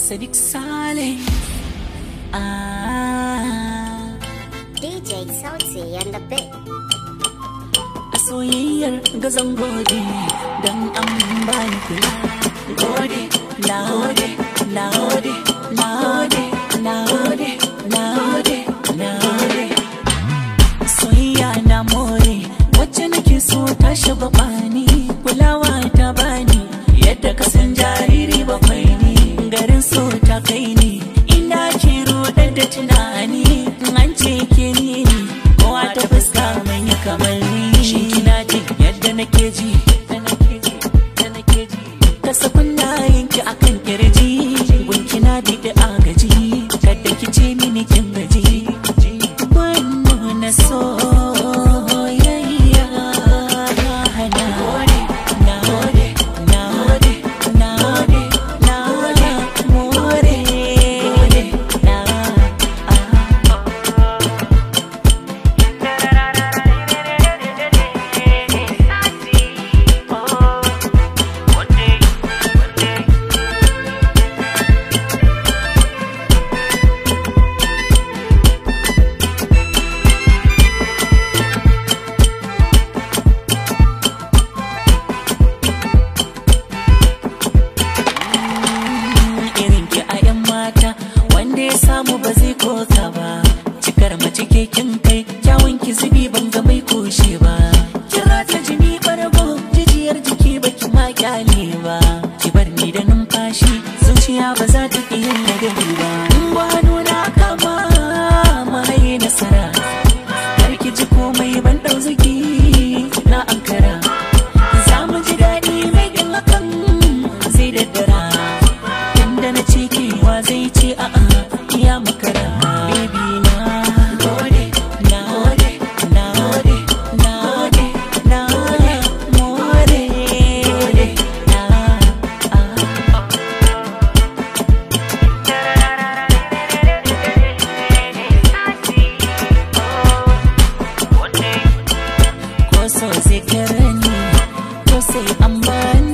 Sadiq Saleh. DJ Sauti and the bit. A soyayyar gazan gode don an bani kula. Gode, na gode, na gode, na gode, na gode, na gode, na gode. Soyayya na more wacce nake so ta shiga bani, kulawa ta bani yadda ka san jariri bakwai ne. Garin so ta kai ni ina ke rudar da tunani, an ce ke ni ne kowa ta fuska mai yi kamar ni. Shin kina ji yadda nake ji, kasa kunnayenki akan kirji, gunki na biɗi agaji, kada ki ce mini kin gaji. Wannan na soyayya na gode, na gode, na gode, na gode, na gode, more na samu ba zai koka ba, cikar mace kekin kai, kyawun ki zubi ban ga mai koshe ba. Kira ta jini bargo, jijiyar jiki baki ma kyale ba, ki bar ni da numfashi, zuciya ba za ta iya ladabi ba. In ba nuna kama mai nasara, har ki ji komai ban dau zuki na ankara. Za mu ji daɗi mai yin hakan zai daddara, inda na ce kewa zai ce a'a ya makara. Baby na gode, na gode, na gode, na gode, na gode, more na ko so zai kira ni, ko sai an bani